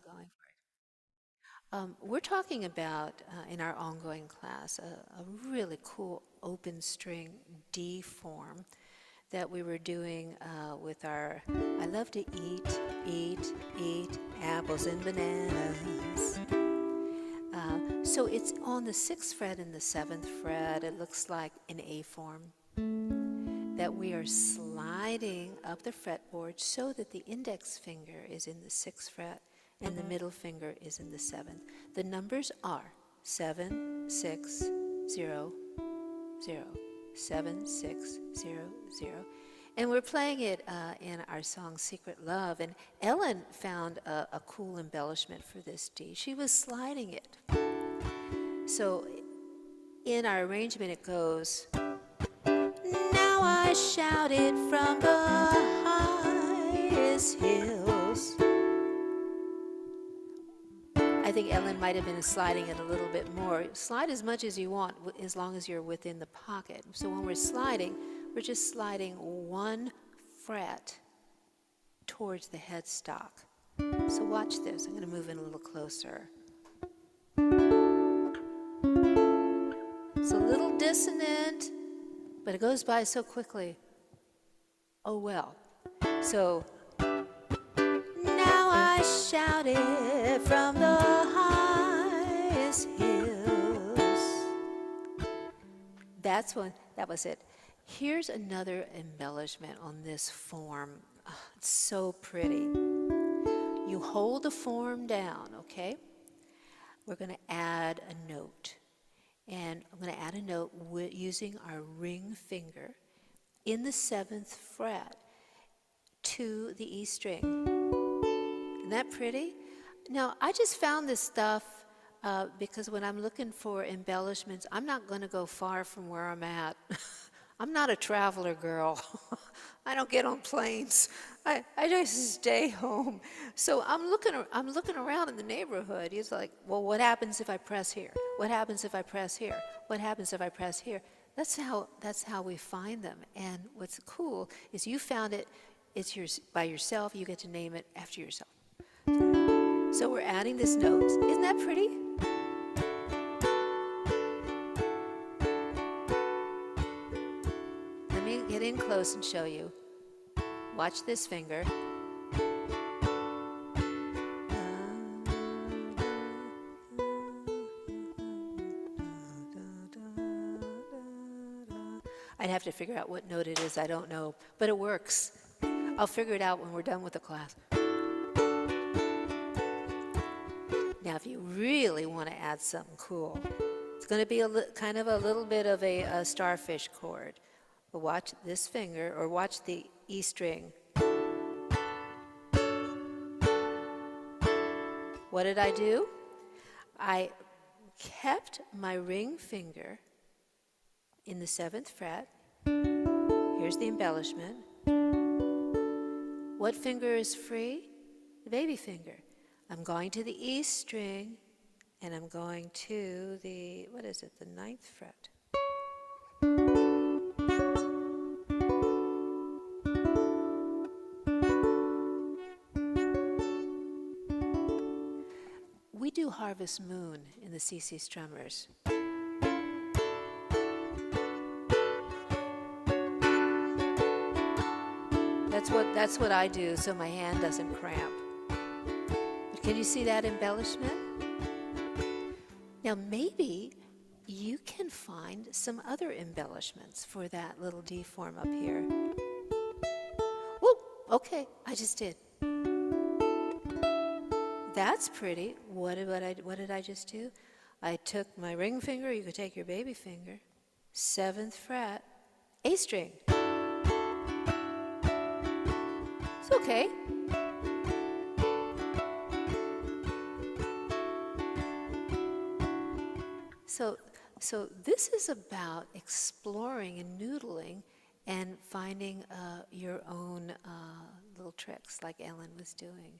going for it. We're talking about, in our ongoing class, a really cool open string D form that we were doing with our, I love to eat apples and bananas. So it's on the 6th fret and the 7th fret. It looks like an A form that we are sliding up the fretboard so that the index finger is in the 6th fret and the middle finger is in the 7th. The numbers are 7, 6, 0, 0, 7, 6, 0, 0. And we're playing it in our song Secret Love. And Ellen found a cool embellishment for this D. She was sliding it. So in our arrangement it goes, now I shout it from the highest hills. I think Ellen might have been sliding it a little bit more. Slide as much as you want, as long as you're within the pocket. So when we're sliding, we're just sliding 1 fret towards the headstock. So watch this. I'm going to move in a little closer. It's a little dissonant, but it goes by so quickly. Oh well. So now I shout it from the highest hills. That was it. Here's another embellishment on this form. Oh, it's so pretty. You hold the form down, okay? We're going to add a note. And I'm going to add a note using our ring finger in the 7th fret to the E string. Isn't that pretty? Now, I just found this stuff because when I'm looking for embellishments, I'm not going to go far from where I'm at. I'm not a traveler girl. I don't get on planes. I just stay home. So I'm looking around in the neighborhood. It's like, well, what happens if I press here? What happens if I press here? What happens if I press here? That's how we find them. And what's cool is you found it. It's yours by yourself. You get to name it after yourself. So we're adding this note. Isn't that pretty? Let me get in close and show you. Watch this finger. I'd have to figure out what note it is. I don't know, but it works. I'll figure it out when we're done with the class. Now, if you really want to add something cool, it's going to be kind of a little bit of a starfish chord. But watch this finger, or watch the E string. What did I do? I kept my ring finger in the 7th fret. Here's the embellishment. What finger is free? The baby finger. I'm going to the E string, and I'm going to the, what is it, the 9th fret. We do Harvest Moon in the CC Strummers. That's what I do so my hand doesn't cramp. But can you see that embellishment? Now maybe you can find some other embellishments for that little D form up here. Whoop, okay, I just did. That's pretty. What did I just do? I took my ring finger, you could take your baby finger, 7th fret, A string. It's okay. So this is about exploring and noodling and finding your own little tricks like Ellen was doing.